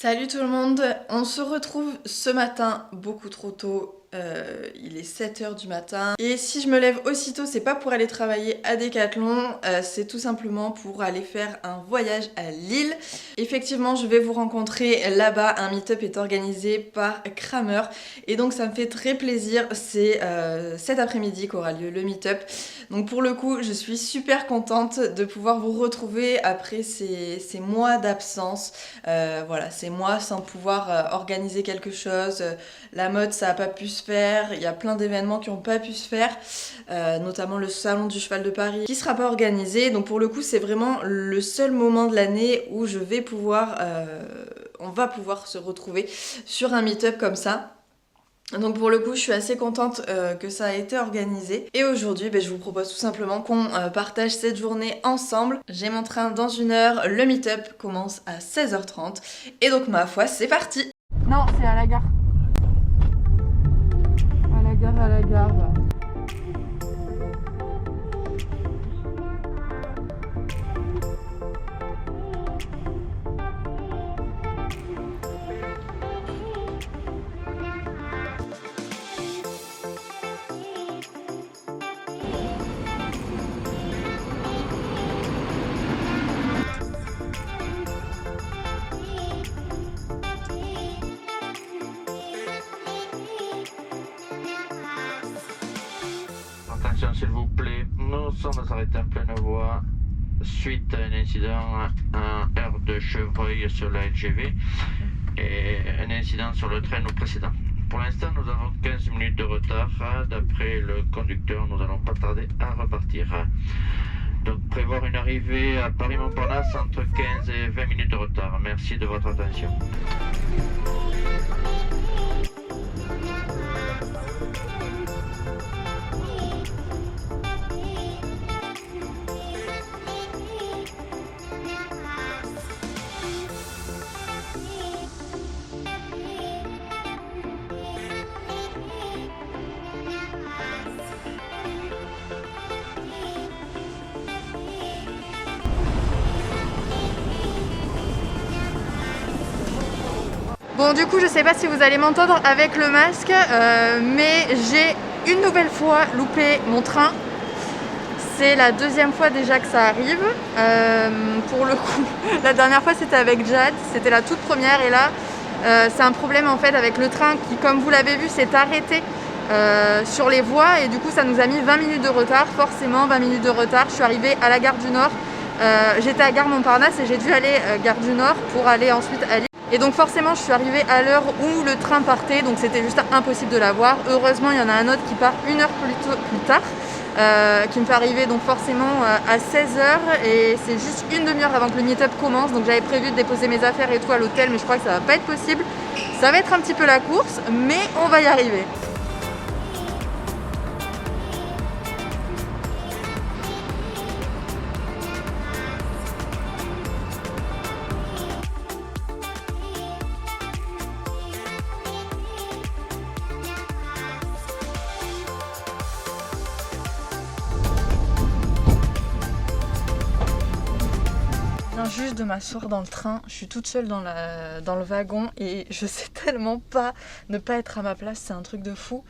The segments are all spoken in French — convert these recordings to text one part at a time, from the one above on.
Salut tout le monde, on se retrouve ce matin beaucoup trop tôt, il est 7 h du matin et si je me lève aussitôt c'est pas pour aller travailler à Decathlon, c'est tout simplement pour aller faire un voyage à Lille. Effectivement je vais vous rencontrer là-bas, un meet-up est organisé par Kramer et donc ça me fait très plaisir, c'est cet après-midi qu'aura lieu le meet-up. Donc pour le coup je suis super contente de pouvoir vous retrouver après ces mois d'absence. Voilà, c'est moi sans pouvoir organiser quelque chose. La mode, ça n'a pas pu se faire. Il y a plein d'événements qui n'ont pas pu se faire, notamment le salon du cheval de Paris qui ne sera pas organisé. Donc pour le coup, c'est vraiment le seul moment de l'année où on va pouvoir se retrouver sur un meet-up comme ça. Donc pour le coup je suis assez contente que ça a été organisé et aujourd'hui je vous propose tout simplement qu'on partage cette journée ensemble. J'ai mon train dans 1 heure, le meet-up commence à 16 h 30 et donc ma foi c'est parti. Non c'est à la gare. À la gare. Attention s'il vous plaît, nous sommes arrêtés en pleine voie suite à un incident à heure de Chevreuil sur la LGV et un incident sur le train nous précédent. Pour l'instant nous avons 15 minutes de retard, d'après le conducteur nous allons pas tarder à repartir. Donc prévoir une arrivée à Paris-Montparnasse entre 15 et 20 minutes de retard. Merci de votre attention. Bon du coup je sais pas si vous allez m'entendre avec le masque, mais j'ai une nouvelle fois loupé mon train. C'est la deuxième fois déjà que ça arrive. Pour le coup, la dernière fois c'était avec Jade, c'était la toute première et là c'est un problème en fait avec le train qui, comme vous l'avez vu, s'est arrêté sur les voies et du coup ça nous a mis 20 minutes de retard, forcément 20 minutes de retard. Je suis arrivée à la gare du Nord, j'étais à gare Montparnasse et j'ai dû aller gare du Nord pour aller ensuite à Lille. Et donc forcément je suis arrivée à l'heure où le train partait, donc c'était juste impossible de l'avoir. Heureusement il y en a un autre qui part 1 heure plus tard, qui me fait arriver donc forcément à 16 h et c'est juste une demi-heure avant que le meet-up commence. Donc j'avais prévu de déposer mes affaires et tout à l'hôtel, mais je crois que ça va pas être possible. Ça va être un petit peu la course, mais on va y arriver. Juste de m'asseoir dans le train, je suis toute seule dans le wagon et je sais tellement pas ne pas être à ma place, c'est un truc de fou.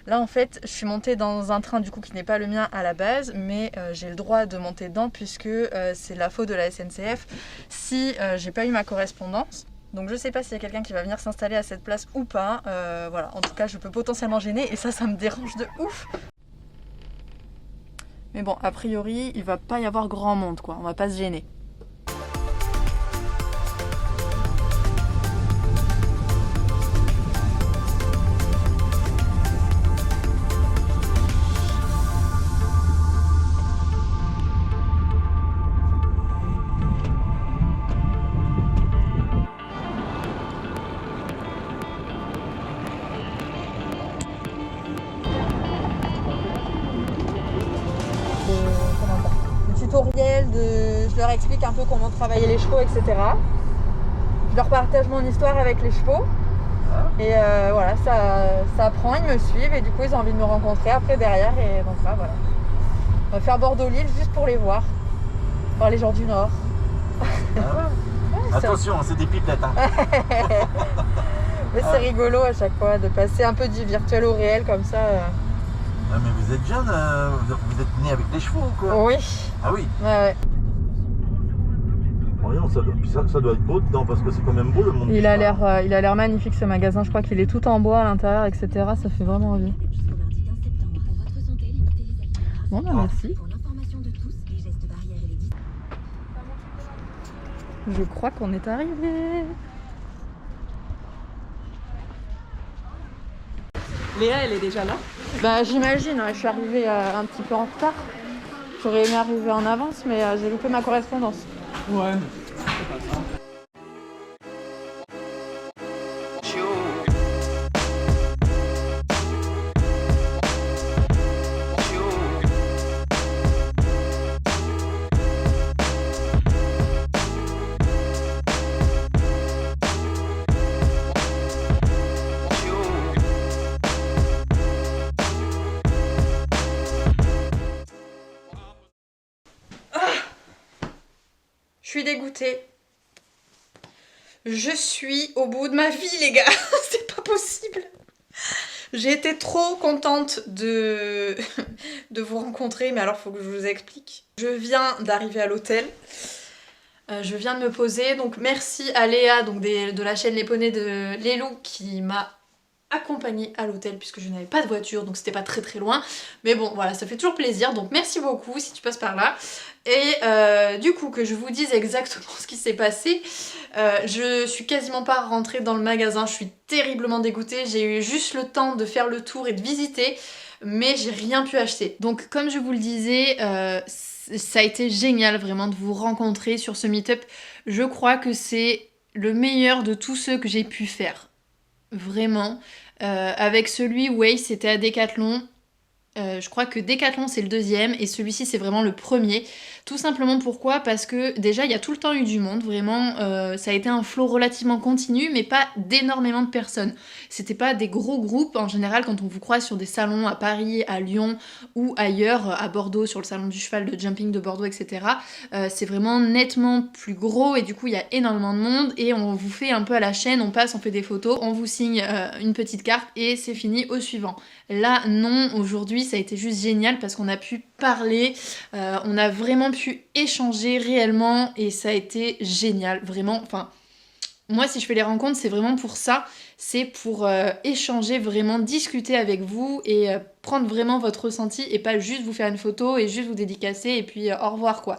Là en fait je suis montée dans un train du coup qui n'est pas le mien à la base, mais j'ai le droit de monter dedans puisque c'est la faute de la SNCF si j'ai pas eu ma correspondance. Donc je sais pas s'il y a quelqu'un qui va venir s'installer à cette place ou pas, voilà, en tout cas je peux potentiellement gêner et ça me dérange de ouf. Mais bon, a priori il va pas y avoir grand monde quoi, on va pas se gêner. Je leur explique un peu comment travailler les chevaux, etc. Je leur partage mon histoire avec les chevaux. Et voilà, ça prend, ils me suivent et du coup ils ont envie de me rencontrer après derrière. Et donc là, voilà. On va faire Bordeaux-Lille juste pour les voir. Voir les gens du Nord. Ah ouais. Attention, c'est des pipettes. Hein. Mais c'est rigolo à chaque fois de passer un peu du virtuel au réel comme ça. Ah, mais vous êtes jeune, vous êtes né avec les chevaux ou quoi? Oui. Ah oui. Ouais. Voyons, ça doit être beau dedans parce que c'est quand même beau le monde. Il a l'air magnifique ce magasin. Je crois qu'il est tout en bois à l'intérieur, etc. Ça fait vraiment envie. Bon, bah, merci. Je crois qu'on est arrivé. Léa, elle est déjà là? Bah j'imagine, je suis arrivée un petit peu en retard. J'aurais aimé arriver en avance, mais j'ai loupé ma correspondance. Ouais. Je suis dégoûtée. Je suis au bout de ma vie, les gars. C'est pas possible. J'ai été trop contente de vous rencontrer, mais alors faut que je vous explique. Je viens d'arriver à l'hôtel. Je viens de me poser, donc merci à Léa donc de la chaîne Les Poneys de Lélou qui m'a accompagnée à l'hôtel puisque je n'avais pas de voiture, donc c'était pas très loin. Mais bon, voilà, ça fait toujours plaisir, donc merci beaucoup si tu passes par là. Et du coup, que je vous dise exactement ce qui s'est passé, je suis quasiment pas rentrée dans le magasin, je suis terriblement dégoûtée, j'ai eu juste le temps de faire le tour et de visiter, mais j'ai rien pu acheter. Donc comme je vous le disais, ça a été génial vraiment de vous rencontrer sur ce meet-up. Je crois que c'est le meilleur de tous ceux que j'ai pu faire. Vraiment. Avec celui où c'était à Decathlon. Je crois que Decathlon c'est le deuxième et celui-ci c'est vraiment le premier. Tout simplement pourquoi? Parce que déjà il y a tout le temps eu du monde, vraiment ça a été un flot relativement continu mais pas d'énormément de personnes. C'était pas des gros groupes en général quand on vous croise sur des salons à Paris, à Lyon ou ailleurs, à Bordeaux sur le salon du cheval de jumping de Bordeaux, etc. C'est vraiment nettement plus gros et du coup il y a énormément de monde et on vous fait un peu à la chaîne, on passe, on fait des photos, on vous signe une petite carte et c'est fini, au suivant. Là non, aujourd'hui ça a été juste génial parce qu'on a pu parler, on a vraiment pu échanger réellement et ça a été génial, vraiment. Enfin, moi si je fais les rencontres c'est vraiment pour ça, c'est pour échanger, vraiment discuter avec vous et prendre vraiment votre ressenti et pas juste vous faire une photo et juste vous dédicacer et puis au revoir quoi.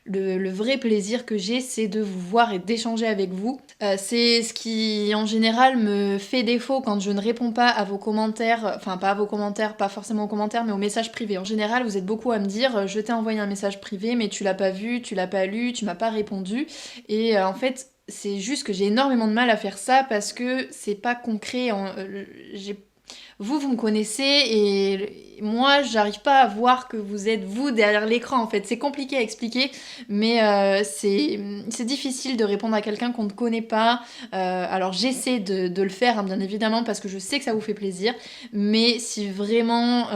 Le vrai plaisir que j'ai, c'est de vous voir et d'échanger avec vous. C'est ce qui, en général, me fait défaut quand je ne réponds pas à vos commentaires. Enfin, pas à vos commentaires, pas forcément aux commentaires, mais aux messages privés. En général, vous êtes beaucoup à me dire « Je t'ai envoyé un message privé, mais tu l'as pas vu, tu l'as pas lu, tu m'as pas répondu. » Et en fait, c'est juste que j'ai énormément de mal à faire ça parce que c'est pas concret. Vous me connaissez et moi j'arrive pas à voir que vous êtes vous derrière l'écran en fait. C'est compliqué à expliquer mais c'est difficile de répondre à quelqu'un qu'on ne connaît pas. Alors j'essaie de le faire hein, bien évidemment parce que je sais que ça vous fait plaisir, mais si vraiment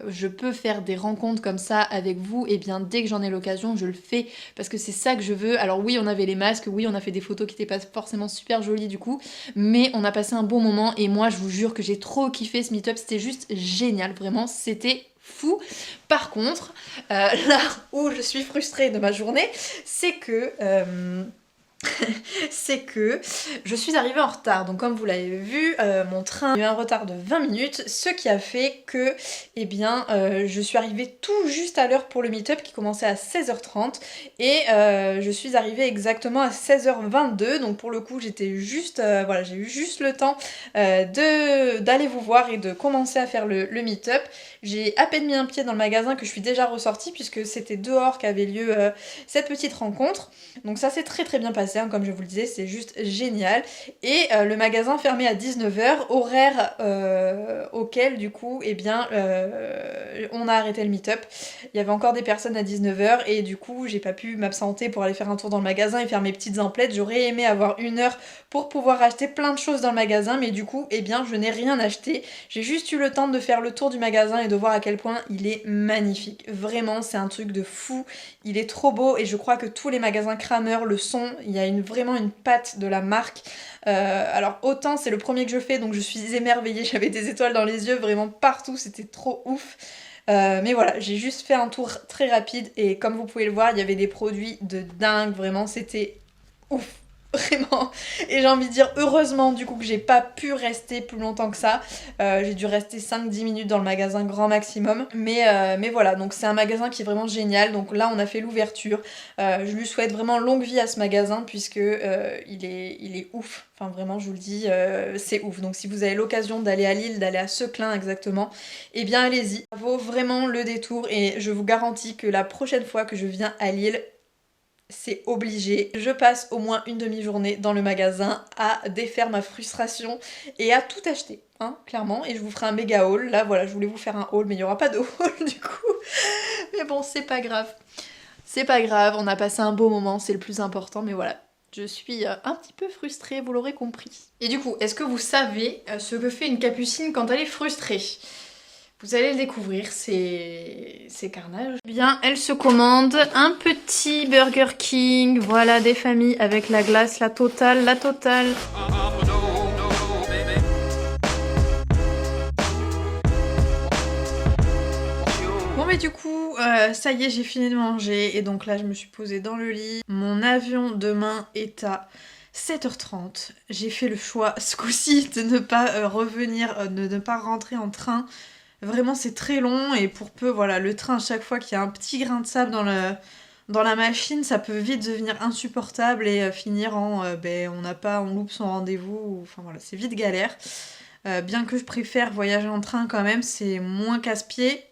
je peux faire des rencontres comme ça avec vous, et bien dès que j'en ai l'occasion je le fais parce que c'est ça que je veux. Alors oui on avait les masques, oui on a fait des photos qui étaient pas forcément super jolies du coup, mais on a passé un bon moment et moi je vous jure que j'ai trop kiffé ce meet-up, c'était juste génial, vraiment, c'était fou. Par contre, là où je suis frustrée de ma journée, c'est que je suis arrivée en retard. Donc comme vous l'avez vu, mon train a eu un retard de 20 minutes, ce qui a fait que je suis arrivée tout juste à l'heure pour le meet-up qui commençait à 16h30 et je suis arrivée exactement à 16h22. Donc pour le coup j'étais juste, j'ai eu juste le temps d'aller vous voir et de commencer à faire le meet-up. J'ai à peine mis un pied dans le magasin que je suis déjà ressortie puisque c'était dehors qu'avait lieu cette petite rencontre. Donc ça s'est très bien passé. Comme je vous le disais, c'est juste génial. Et le magasin fermé à 19h, horaire auquel du coup on a arrêté le meet-up. Il y avait encore des personnes à 19h et du coup j'ai pas pu m'absenter pour aller faire un tour dans le magasin et faire mes petites emplettes. J'aurais aimé avoir 1 heure pour pouvoir acheter plein de choses dans le magasin, mais du coup je n'ai rien acheté. J'ai juste eu le temps de faire le tour du magasin et de voir à quel point il est magnifique. Vraiment c'est un truc de fou, il est trop beau et je crois que tous les magasins Kramer le sont. Il y a a vraiment une patte de la marque. Alors autant c'est le premier que je fais, donc je suis émerveillée, j'avais des étoiles dans les yeux vraiment partout, c'était trop ouf. Mais voilà, j'ai juste fait un tour très rapide et comme vous pouvez le voir, il y avait des produits de dingue, vraiment c'était ouf. Vraiment, et j'ai envie de dire heureusement du coup que j'ai pas pu rester plus longtemps que ça. J'ai dû rester 5-10 minutes dans le magasin grand maximum, mais voilà, donc c'est un magasin qui est vraiment génial. Donc là on a fait l'ouverture, je lui souhaite vraiment longue vie à ce magasin puisque il est ouf, enfin vraiment je vous le dis, c'est ouf. Donc si vous avez l'occasion d'aller à Lille, d'aller à Seclin exactement, eh bien allez-y, ça vaut vraiment le détour et je vous garantis que la prochaine fois que je viens à Lille, c'est obligé. Je passe au moins une demi-journée dans le magasin à défaire ma frustration et à tout acheter, hein, clairement. Et je vous ferai un méga haul. Là, voilà, je voulais vous faire un haul, mais il n'y aura pas de haul du coup. Mais bon, c'est pas grave. C'est pas grave, on a passé un beau moment, c'est le plus important, mais voilà. Je suis un petit peu frustrée, vous l'aurez compris. Et du coup, est-ce que vous savez ce que fait une capucine quand elle est frustrée ? Vous allez le découvrir, c'est carnage. Bien, elle se commande un petit Burger King, voilà, des familles avec la glace, la totale. Bon mais du coup, ça y est, j'ai fini de manger et donc là je me suis posée dans le lit. Mon avion demain est à 7h30. J'ai fait le choix ce coup-ci de ne pas revenir, de ne pas rentrer en train. Vraiment c'est très long et pour peu, voilà, le train à chaque fois qu'il y a un petit grain de sable dans la machine, ça peut vite devenir insupportable et finir en on loupe son rendez-vous, enfin voilà, c'est vite galère. Bien que je préfère voyager en train quand même, c'est moins casse-pied,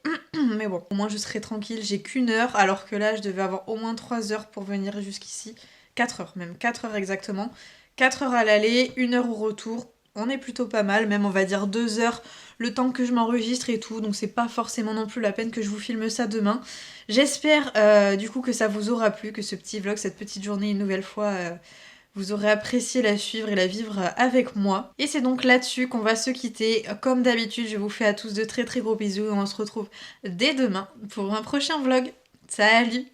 mais bon, au moins je serai tranquille, j'ai qu'1 heure, alors que là je devais avoir au moins 3 heures pour venir jusqu'ici, 4 heures même, 4 heures exactement, 4 heures à l'aller, 1 heure au retour. On est plutôt pas mal, même on va dire 2 heures le temps que je m'enregistre et tout, donc c'est pas forcément non plus la peine que je vous filme ça demain. J'espère du coup que ça vous aura plu, que ce petit vlog, cette petite journée une nouvelle fois, vous aurez apprécié la suivre et la vivre avec moi. Et c'est donc là-dessus qu'on va se quitter. Comme d'habitude, je vous fais à tous de très très gros bisous et on se retrouve dès demain pour un prochain vlog. Salut!